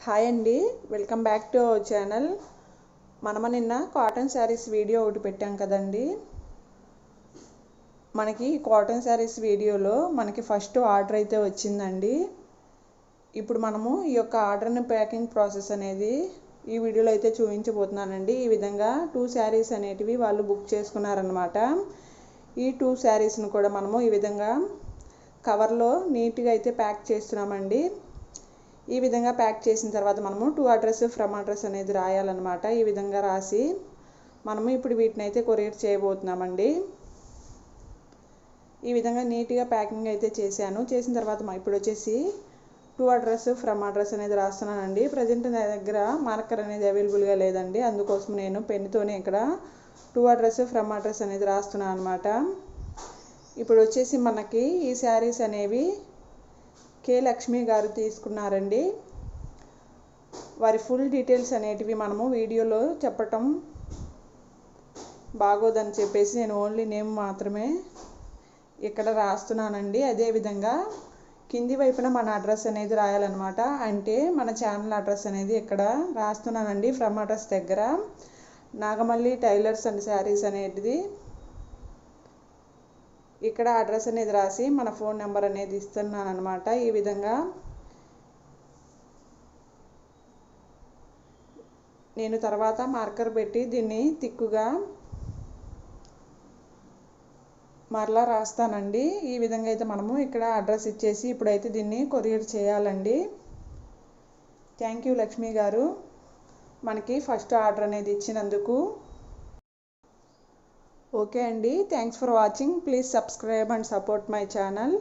Hi అండి, welcome back to our channel. నిన్న cotton saris video ఒకటి పెట్టాం కదండి. మనకి కాటన్ శారీస్ వీడియోలో మనకి ఫస్ట్ ఆర్డర్ అయితే వచ్చిందండి. ఇప్పుడు మనము ఈ యొక్క ఆర్డర్ని ప్యాకింగ్ ప్రాసెస్ అనేది ఈ వీడియోలో అయితే చూపించబోతున్నానండి. ఈ విధంగా 2 శారీస్ అనేటివి వాళ్ళు బుక్ చేసుకున్నారనమాట. ఈ 2 శారీస్ని కూడా మనము ఈ విధంగా కవర్లో నీట్గా అయితే ప్యాక్ చేస్తున్నామండి. ఈ విధంగా ప్యాక్ చేసిన తర్వాత మనము టు అడ్రస్ ఫ్రమ్ అడ్రస్ అనేది రాయాలన్నమాట. ఈ విధంగా రాసి మనము ఇప్పుడు వీటిని అయితే కొరియర్ చేయబోతున్నామండి. ఈ విధంగా నీట్గా ప్యాకింగ్ అయితే చేసిన తర్వాత ఇప్పుడు వచ్చేసి టు అడ్రస్ ఫ్రమ్ అడ్రస్ అనేది రాస్తున్నానండి. ప్రజెంట్ నా దగ్గర మార్కర్ అనేది అవైలబుల్గా లేదండి, అందుకోసం నేను పెన్నుతోనే ఇక్కడ టు అడ్రస్ ఫ్రమ్ అడ్రస్ అనేది రాస్తున్నాను అనమాట. ఇప్పుడు వచ్చేసి మనకి ఈ శారీస్ అనేవి కే లక్ష్మి గారు తీసుకున్నారండి. వారి ఫుల్ డీటెయిల్స్ అనేటివి మనము వీడియోలో చెప్పటం బాగోదని చెప్పేసి నేను ఓన్లీ నేమ్ మాత్రమే ఇక్కడ రాస్తున్నానండి. అదేవిధంగా కింది వైపున మన అడ్రస్ అనేది రాయాలన్నమాట. అంటే మన ఛానల్ అడ్రస్ అనేది ఇక్కడ రాస్తున్నానండి. ఫ్రమ్ అడ్రస్ దగ్గర నాగమల్లి టైలర్స్ అండ్ శారీస్ అనేది ఇక్కడ అడ్రస్ అనేది రాసి మన ఫోన్ నెంబర్ అనేది ఇస్తున్నాను అనమాట. ఈ విధంగా నేను తర్వాత మార్కర్ పెట్టి దీన్ని తిక్కుగా మరలా రాస్తానండి. ఈ విధంగా అయితే మనము ఇక్కడ అడ్రస్ ఇచ్చేసి ఇప్పుడైతే దీన్ని కొరియర్ చేయాలండి. థ్యాంక్ యూ లక్ష్మి గారు, మనకి ఫస్ట్ ఆర్డర్ అనేది ఇచ్చినందుకు. ఓకే అండి, thanks for watching. Please subscribe and support my channel.